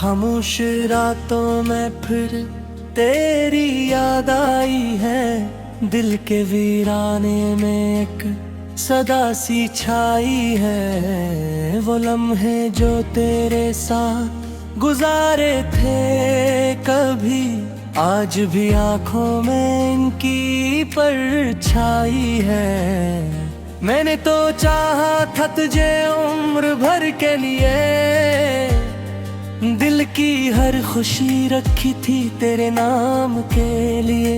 खामोश रातों में फिर तेरी याद आई है। दिल के वीराने में एक सदा सी छाई है। वो लम्हे जो तेरे साथ गुजारे थे कभी, आज भी आंखों में इनकी परछाई है। मैंने तो चाहा था तुझे उम्र भर के लिए, दिल की हर खुशी रखी थी तेरे नाम के लिए।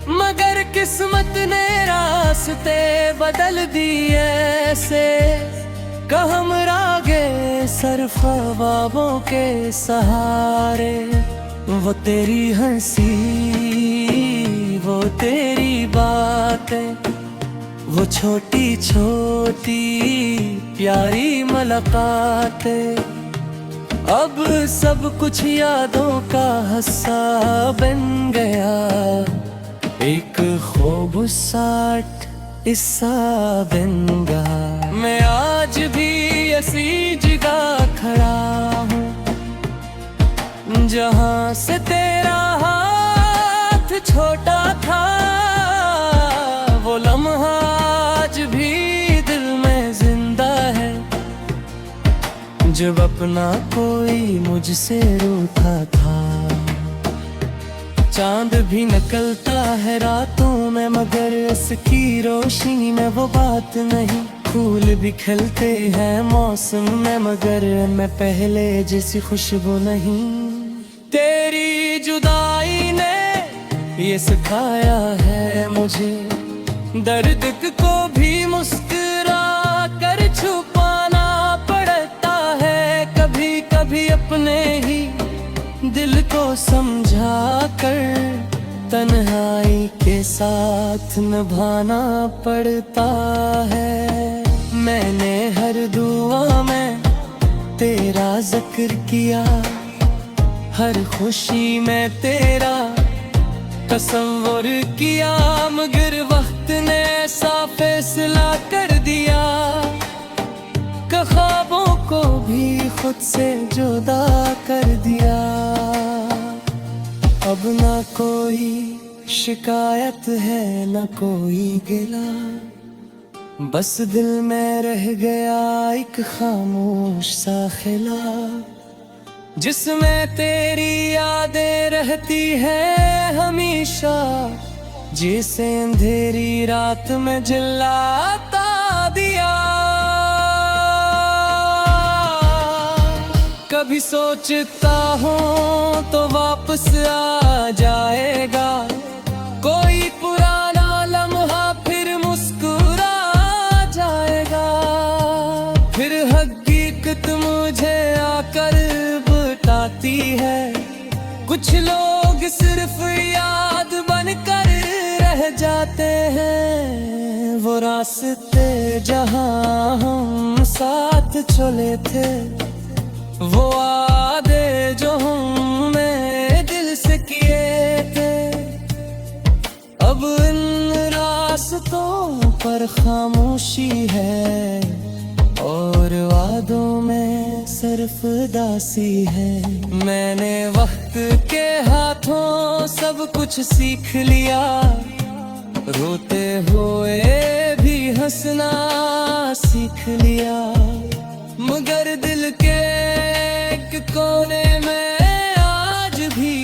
मगर किस्मत ने रास्ते बदल दिए ऐसे, कहम रागे सर ख्वाबों के सहारे। वो तेरी हंसी, वो तेरी बातें, वो छोटी छोटी प्यारी मुलाकातें, अब सब कुछ यादों का हिस्सा बन गया। एक खूबसूरत हिस्सा बन गया। मैं आज भी ऐसी जगह खड़ा हूँ जहाँ से तेरा हाथ छोटा था। वो लम्हा आज भी दिल में जिंदा है, जब अपना कोई मुझसे रूठा था। चांद भी निकलता है रातों में, मगर इसकी रोशनी में वो बात नहीं। फूल भी खिलते हैं मौसम में, मगर मैं पहले जैसी खुशबू नहीं। तेरी जुदाई ने ये सिखाया है मुझे, दर्द को भी मुस्कुरा कर छुपाना पड़ता है। कभी कभी अपने ही दिल को समझा कर तन्हाई के साथ निभाना पड़ता है। मैंने हर दुआ में तेरा जिक्र किया, हर खुशी में तेरा तस्वीर किया। मगर वक्त ने ऐसा फैसला कर दिया, ख्वाबों को भी खुद से जुदा कर दिया। अब ना कोई शिकायत है ना कोई गिला, बस दिल में रह गया एक खामोश सा खिला, जिसमें तेरी यादें रहती है हमेशा। जिसे अंधेरी रात में जलाता दिया, कभी सोचता हूँ तो वापस आ जाएगा कोई पुराना लम्हा, फिर मुस्कुरा जाएगा। फिर हकीकत मुझे आकर बताती है, कुछ लोग सिर्फ याद बनकर रह जाते हैं। वो रास्ते जहाँ हम साथ चले थे, वो वादे जो हमने दिल से किए थे, अब इन रास्तों पर खामोशी है और वादों में सिर्फ दासी है। मैंने वक्त के हाथों सब कुछ सीख लिया, रोते हुए भी हंसना सीख लिया। मगर दिल के एक कोने में आज भी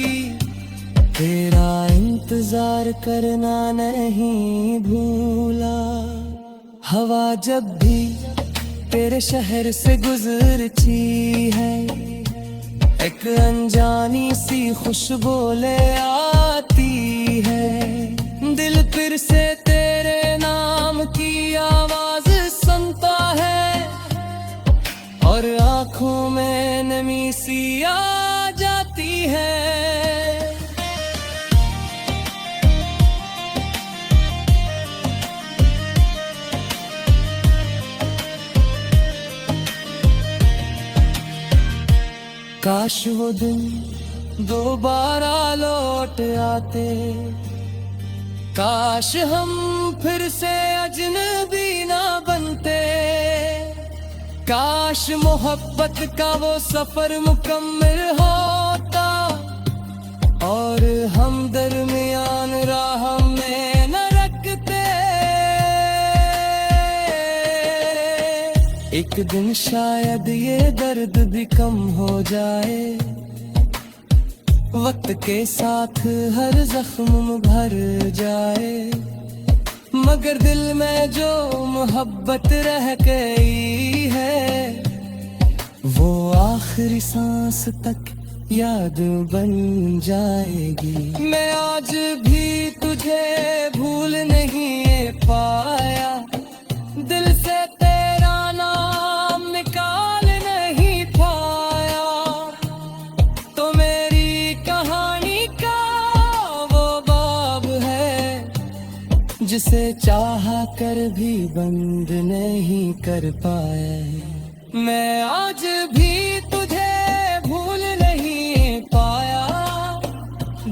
तेरा इंतजार करना नहीं भूला। हवा जब भी तेरे शहर से गुजरती है, एक अनजानी सी खुशबू ले आती है। दिल फिर से तेरे नाम की आवाज सुनता है और आँखों में नमी सी आ जाती है। काश वो दिन दोबारा लौट आते, काश हम फिर से अजनबी ना बनते। काश मोहब्बत का वो सफर मुकम्मल होता और हम दरमियान राह में न रखते। एक दिन शायद ये दर्द भी कम हो जाए, वक्त के साथ हर जख्म भर जाए, मगर दिल में जो मोहब्बत रह गई है वो आखिरी सांस तक याद बन जाएगी। मैं आज भी तुझे भूल नहीं पाया, दिल से तेरा नाम निकाल नहीं पाया, तो मेरी कहानी का वो बाब है जिसे चाहा कर भी बंद नहीं कर पाया। मैं आज भी तुझे भूल नहीं पाया,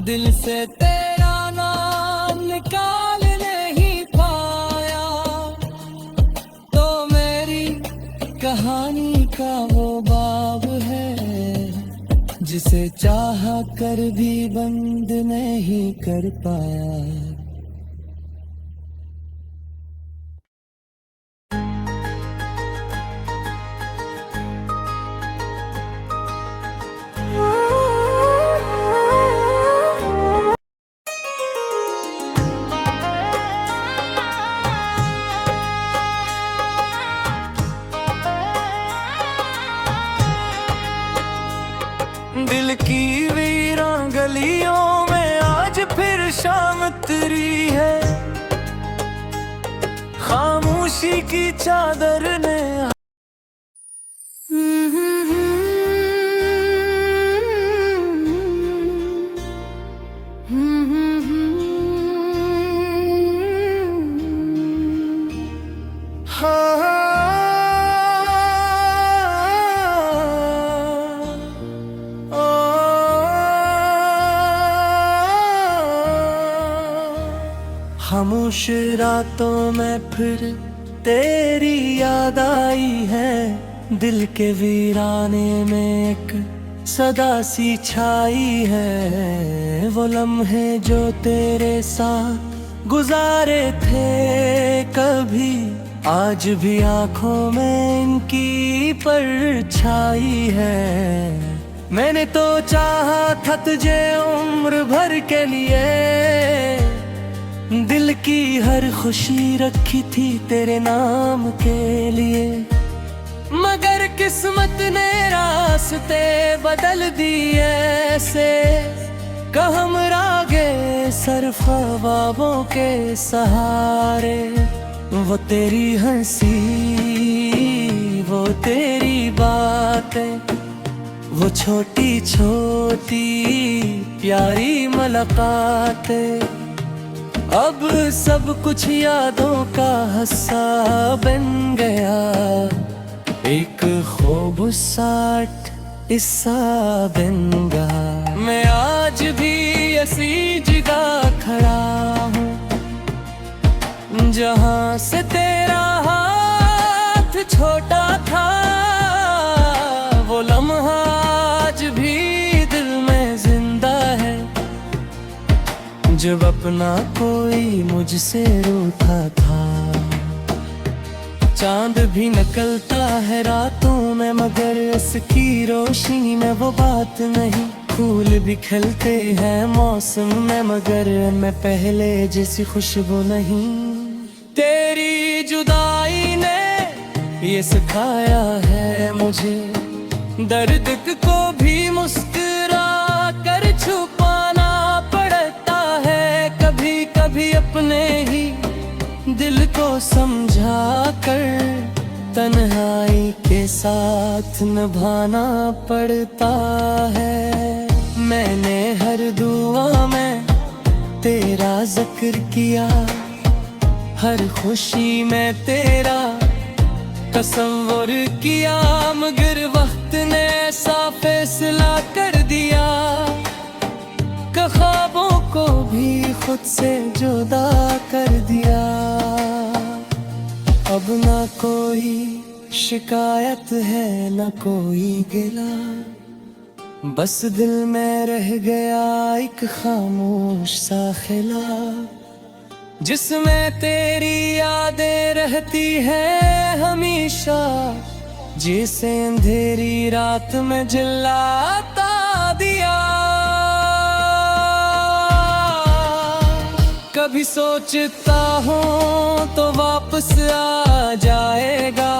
दिल से तेरा नाम निकाल नहीं पाया, तो मेरी कहानी का वो बाब है जिसे चाहा कर भी बंद नहीं कर पाया। दिल की वीरान गलियों में आज फिर शाम उतरी है, खामोशी की चादर ने खामोश रातों में फिर तेरी याद आई है, दिल के वीराने में एक सदा सी छाई है, वो लम्हे जो तेरे साथ गुजारे थे कभी, आज भी आंखों में इनकी परछाई है। मैंने तो चाहा था तुझे उम्र भर के लिए, दिल की हर खुशी रखी थी तेरे नाम के लिए, मगर किस्मत ने रास्ते बदल दिए ऐसे, कहम रागे सर ख्वाबों के सहारे, वो तेरी हंसी वो तेरी बातें, वो छोटी छोटी प्यारी मुलाकातें, अब सब कुछ यादों का हिस्सा बन गया, एक खूबसूरत हिस्सा बन गया। मैं आज भी ऐसी जगह खड़ा हूँ जहाँ से तेरा हाथ छोटा था, वो लम्हा आज भी दिल में जिंदा है, जब अपना कोई मुझसे रूठा था। चांद भी निकलता है रातों में, मगर इसकी रोशनी में वो बात नहीं, फूल भी खिलते हैं मौसम में, मगर मैं पहले जैसी खुशबू नहीं। तेरी जुदाई ने ये सिखाया है मुझे, दर्द को भी मुस्कुरा कर छुपाना पड़ता है, कभी कभी अपने ही दिल को समझा कर तन्हाई के साथ निभाना पड़ता है। मैंने हर दुआ में तेरा जिक्र किया, हर खुशी में तेरा तसव्वुर किया, मगर वक्त ने ऐसा फैसला कर दिया कि ख्वाबों को भी खुद से जुदा कर दिया। अब ना कोई शिकायत है न कोई गिला, बस दिल में रह गया एक खामोश सा खिला, जिसमें तेरी यादें रहती है हमेशा, जिसे अंधेरी रात में जलाता दिया। कभी सोचता हूँ तो वापस आ जाएगा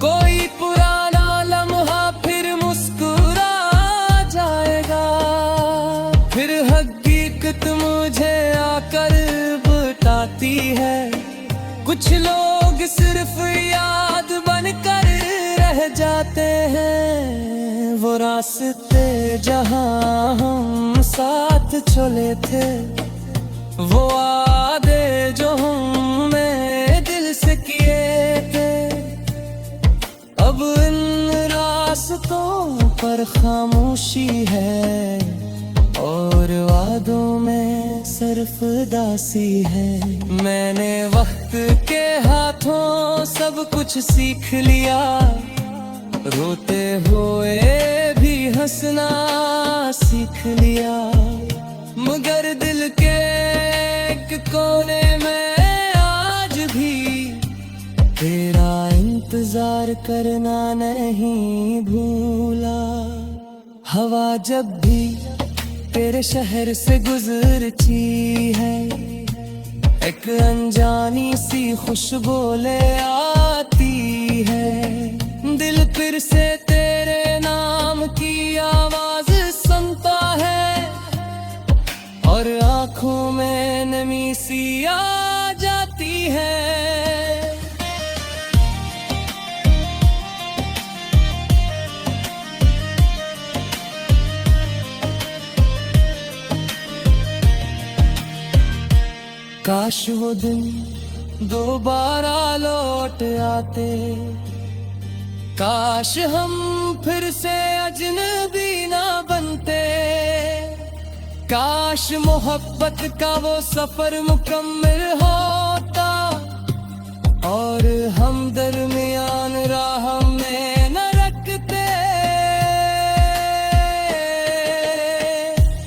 कोई पुराना लम्हा, फिर मुस्कुरा जाएगा, फिर हकीकत मुझे आकर बताती है। कुछ लोग सिर्फ याद बनकर रह जाते हैं, वो रास्ते जहां हम साथ चले थे, वो वादे जो हमने दिल से किए थे, अब इन रास्तों पर खामोशी है और वादों में सिर्फ दासी है। मैंने वक्त के हाथों सब कुछ सीख लिया, रोते हुए भी हंसना सीख लिया, मगर दिल के एक कोने में आज भी तेरा इंतजार करना नहीं भूला। हवा जब भी तेरे शहर से गुजरती है, एक अनजानी सी खुशबू ले आती है, दिल फिर से तेरे नाम की आवाज सुनता है और आंखों में नमी सी आ जाती है। काश वो दिन दोबारा लौट आते, काश हम फिर से अजनबी ना बनते, काश मोहब्बत का वो सफर मुकम्मल होता और हम दरमियान राह में न रखते।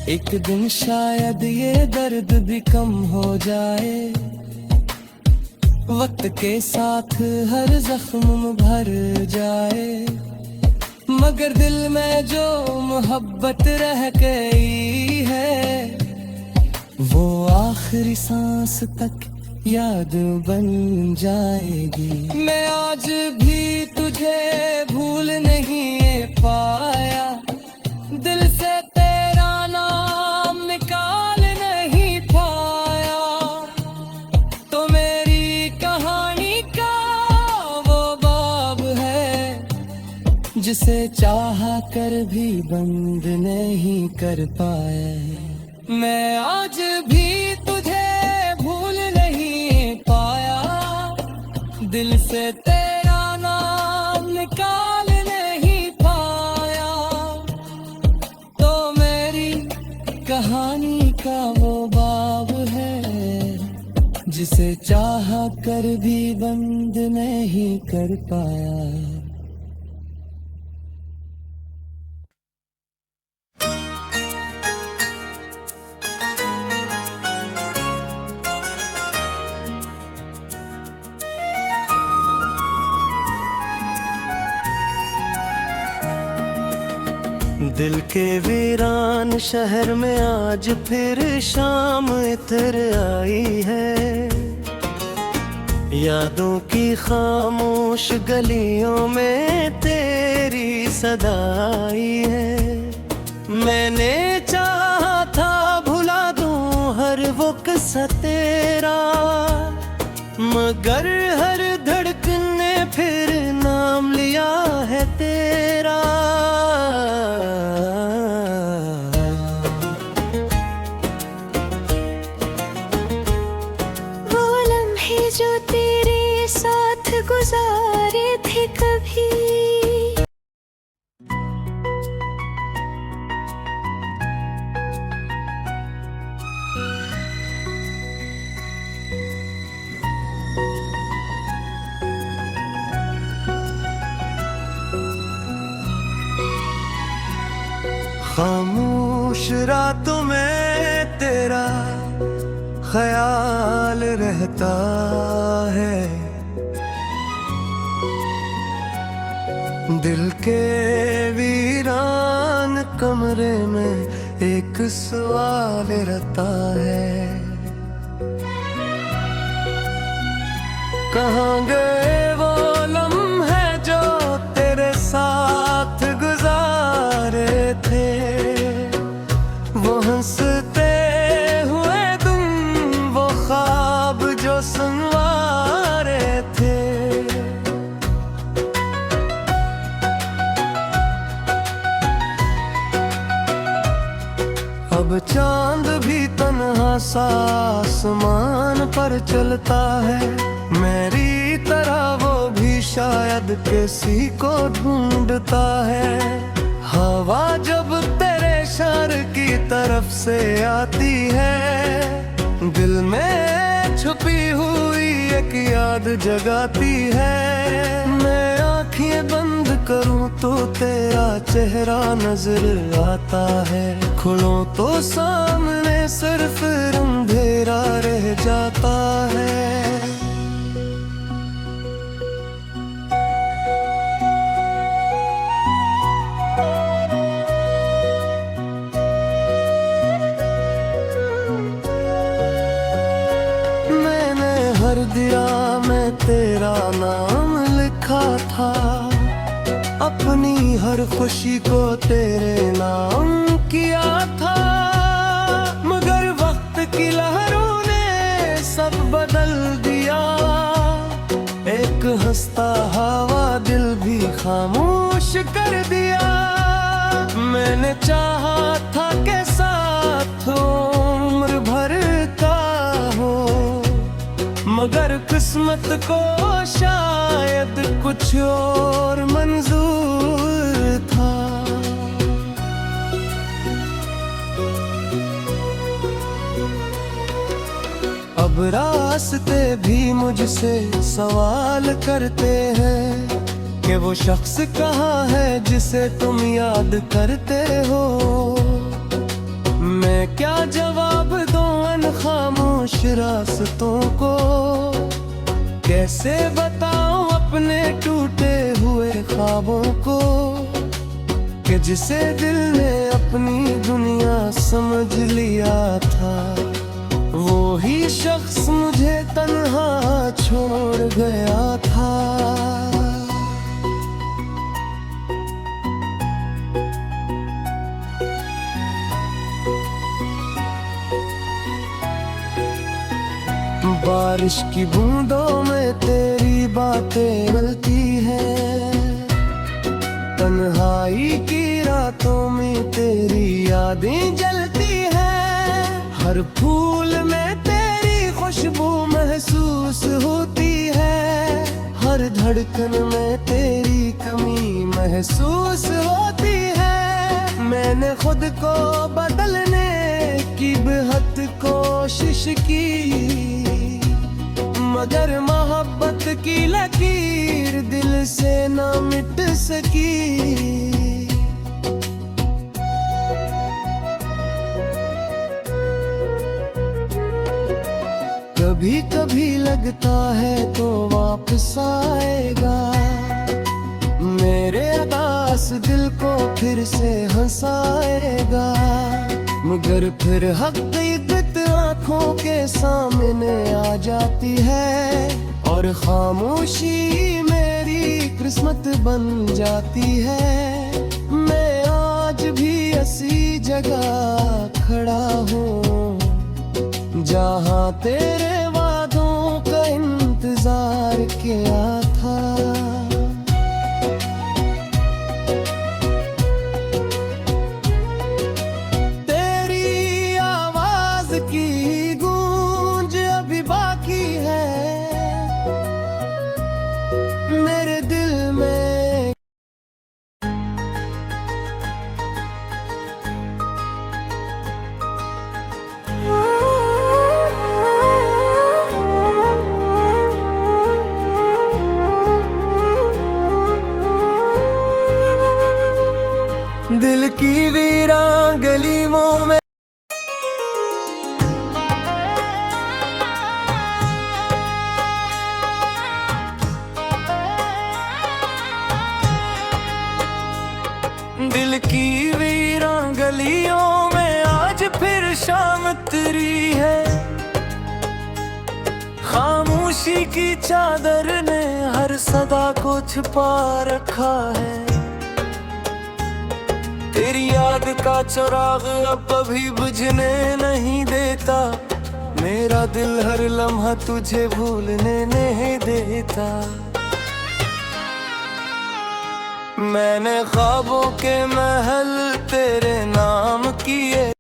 एक दिन शायद ये दर्द भी कम हो जाए, वक्त के साथ हर जख्म भर जाए, मगर दिल में जो मोहब्बत रह गई है, वो आखिरी सांस तक याद बन जाएगी। मैं आज भी तुझे भूल नहीं पाया, दिल से तेरा नाम निकाल नहीं पाया, तो मेरी कहानी का वो बाब है जिसे चाहा कर भी बंद नहीं कर पाया। मैं आज भी तुझे भूल नहीं पाया, दिल से तेरा नाम निकाल नहीं पाया, तो मेरी कहानी का वो बाब है जिसे चाहा कर भी बंद नहीं कर पाया। दिल के वीरान शहर में आज फिर शाम इतर आई है, यादों की खामोश गलियों में तेरी सदा आई है। मैंने चाहा था भुला दूं हर वो किस्सा तेरा, मगर हर धड़कन ने फिर नाम लिया है तेरा। वो लम्हे जो तेरे साथ गुजारे थे कभी, रातों में तेरा ख्याल रहता है। दिल के वीरान कमरे में एक सवाल रहता है, कहाँ गए वो लम्हे जो तेरे साथ गुजारे थे, वो हंसते हुए दिन, वो ख्वाब जो संवारे थे। अब चांद भी तन्हा सा आसमान पर चलता है, मेरी तरह वो भी शायद किसी को ढूंढता है। हवा जब तेरे शहर की तरफ से आती है, दिल में छुपी हुई एक याद जगाती है। मैं आँखें बंद करूं तो तेरा चेहरा नजर आता है, खुलूं तो सामने सिर्फ अंधेरा रह जाता है। हर दिया में तेरा नाम लिखा था, अपनी हर खुशी को तेरे नाम किया था। मगर वक्त की लहरों ने सब बदल दिया, एक हंसता हवा दिल भी खामोश कर दिया। मैंने चाहा था के साथ उम्र भर का हो, मगर किस्मत को शायद कुछ और मंजूर था। अब रास्ते भी मुझसे सवाल करते हैं कि वो शख्स कहाँ है जिसे तुम याद करते हो। मैं क्या जवाब दूं अन खामोश रास्तों को, कैसे बताऊं अपने टूटे हुए ख्वाबों को, कि जिसे दिल ने अपनी दुनिया समझ लिया था, वो ही शख्स मुझे तन्हा छोड़ गया था। बारिश की बूंदों में तेरी बातें मिलती हैं, तन्हाई की रातों में तेरी यादें जलती हैं। हर फूल में तेरी खुशबू महसूस होती है, हर धड़कन में तेरी कमी महसूस होती है। मैंने खुद को बदलने की बेहद कोशिश की, मगर मोहब्बत की लकीर दिल से न मिट सकी। कभी कभी लगता है तो वापस आएगा, मेरे उदास दिल को फिर से हंसाएगा। मगर फिर हकीकत आंखों के सामने आ जाती है, और खामोशी मेरी किस्मत बन जाती है। मैं आज भी ऐसी जगह खड़ा हूँ जहाँ तेरे वादों का इंतजार किया था। मेरे दिल में की वीरान गलियों में आज फिर शाम तेरी है। खामोशी की चादर ने हर सदा को छुपा रखा है। तेरी याद का चिराग अब अभी बुझने नहीं देता। मेरा दिल हर लम्हा तुझे भूलने नहीं देता। मैंने ख्वाबों के महल तेरे नाम किए।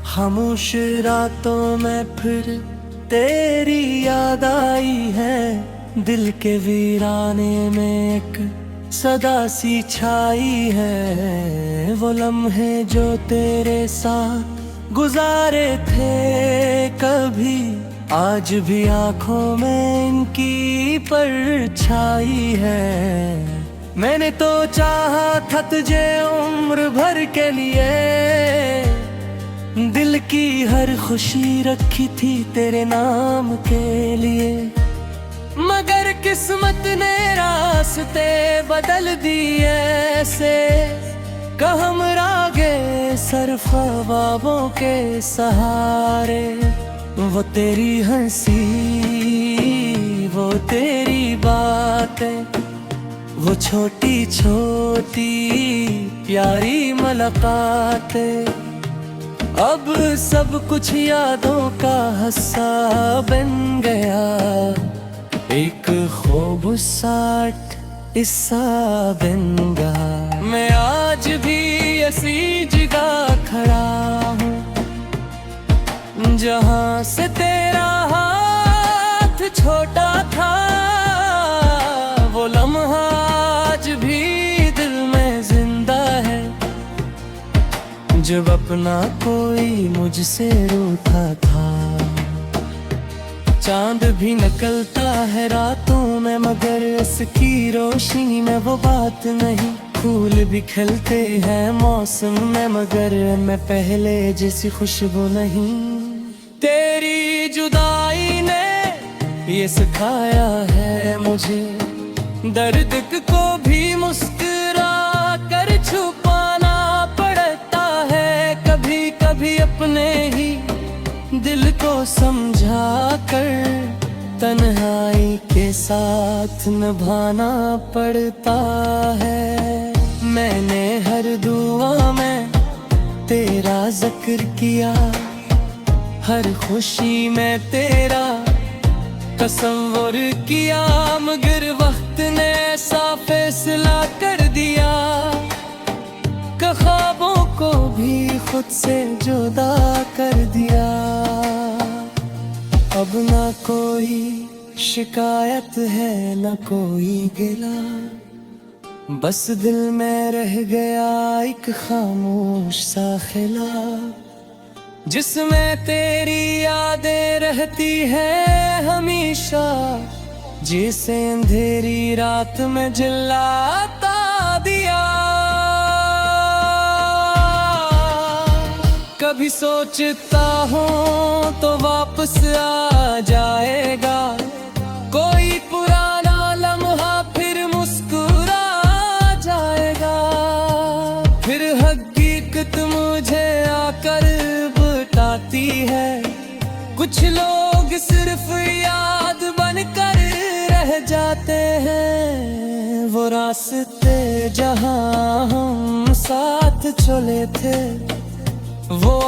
खामोश रातों में फिर तेरी याद आई है। दिल के वीराने में एक सदा सी छाई है। वो लम्हे जो तेरे साथ गुजारे थे कभी, आज भी आंखों में इनकी परछाई है। मैंने तो चाहा था तुझे उम्र भर के लिए, दिल की हर खुशी रखी थी तेरे नाम के लिए। मगर किस्मत ने रास्ते बदल दिए ऐसे, कहम रागे सरफ ख्वाबों के सहारे। वो तेरी हंसी, वो तेरी बातें, वो छोटी छोटी प्यारी मुलाकातें, अब सब कुछ यादों का हिस्सा बन गया। एक खूबसूरत हिस्सा बन गया। मैं आज भी ऐसी जगह खड़ा हूँ जहाँ से तेरा हाथ छोटा था। वो लम्हा आज भी दिल में जिंदा है, जब अपना कोई मुझसे रूठा था। चांद भी निकलता है रातों में, मगर इसकी रोशनी में वो बात नहीं। फूल भी खिलते हैं मौसम में, मगर मैं पहले जैसी खुशबू नहीं। तेरी जुदाई ने ये सिखाया है मुझे, दर्द को भी मुस्कुरा कर छुपाना पड़ता है। कभी कभी अपने ही दिल को समझा कर तन्हाई के साथ निभाना पड़ता है। मैंने हर दुआ में तेरा जिक्र किया, हर खुशी में तेरा तसव्वुर किया। मगर वक्त ने ऐसा फैसला कर दिया कि ख्वाबों को भी खुद से जुदा कर दिया। अब ना कोई शिकायत है ना कोई गिला, बस दिल में रह गया एक खामोश सा खिला, जिसमें तेरी यादें रहती है हमेशा। जिसे अंधेरी रात में जलाता दिया, कभी सोचता हूँ तो वापस आ जाएगा कोई पुराना लम्हा, फिर मुस्कुरा जाएगा। फिर हकीकत मुझे आकर बताती है, कुछ लोग सिर्फ याद बनकर रह जाते हैं। वो रास्ते जहाँ हम साथ चले थे, वो